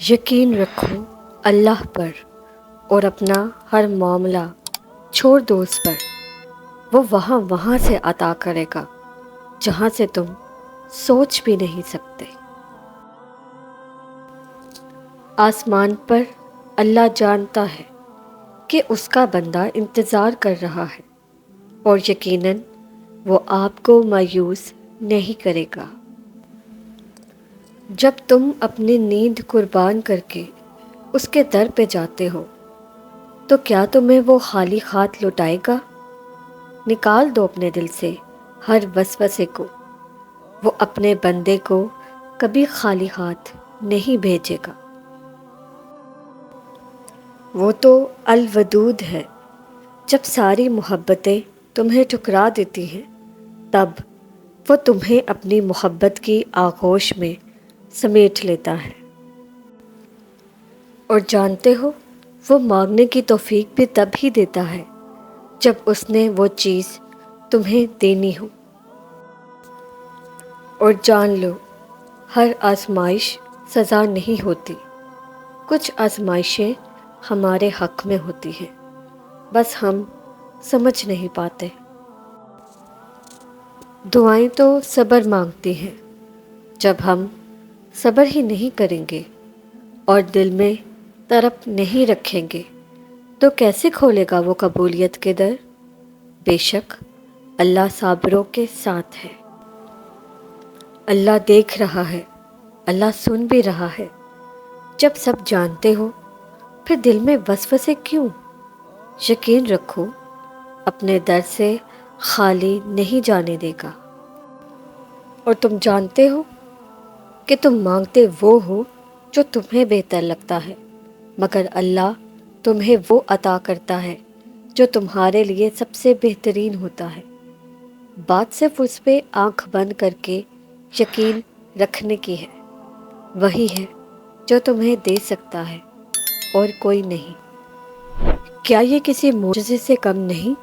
یقین رکھو اللہ پر اور اپنا ہر معاملہ چھوڑ دو اس پر۔ وہ وہاں سے عطا کرے گا جہاں سے تم سوچ بھی نہیں سکتے۔ آسمان پر اللہ جانتا ہے کہ اس کا بندہ انتظار کر رہا ہے، اور یقیناً وہ آپ کو مایوس نہیں کرے گا۔ جب تم اپنی نیند قربان کر کے اس کے در پہ جاتے ہو تو کیا تمہیں وہ خالی ہاتھ لوٹائے گا؟ نکال دو اپنے دل سے ہر وسوسے کو، وہ اپنے بندے کو کبھی خالی ہاتھ نہیں بھیجے گا۔ وہ تو الودود ہے، جب ساری محبتیں تمہیں ٹھکرا دیتی ہیں تب وہ تمہیں اپنی محبت کی آغوش میں سمیٹ لیتا ہے۔ اور جانتے ہو وہ مانگنے کی توفیق بھی تب ہی دیتا ہے جب اس نے وہ چیز تمہیں دینی ہو۔ اور جان لو ہر آزمائش سزا نہیں ہوتی، کچھ آزمائشیں ہمارے حق میں ہوتی ہیں، بس ہم سمجھ نہیں پاتے۔ دعائیں تو صبر مانگتی ہیں، جب ہم صبر ہی نہیں کریں گے اور دل میں طرب نہیں رکھیں گے تو کیسے کھولے گا وہ قبولیت کے در؟ بے شک اللہ صابروں کے ساتھ ہے۔ اللہ دیکھ رہا ہے، اللہ سن بھی رہا ہے۔ جب سب جانتے ہو پھر دل میں وسوسے کیوں؟ یقین رکھو اپنے در سے خالی نہیں جانے دے گا۔ اور تم جانتے ہو کہ تم مانگتے وہ ہو جو تمہیں بہتر لگتا ہے، مگر اللہ تمہیں وہ عطا کرتا ہے جو تمہارے لیے سب سے بہترین ہوتا ہے۔ بات صرف اس پہ آنکھ بند کر کے یقین رکھنے کی ہے، وہی ہے جو تمہیں دے سکتا ہے اور کوئی نہیں۔ کیا یہ کسی معجزے سے کم نہیں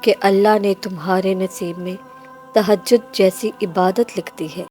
کہ اللہ نے تمہارے نصیب میں تہجد جیسی عبادت لکھ دی ہے؟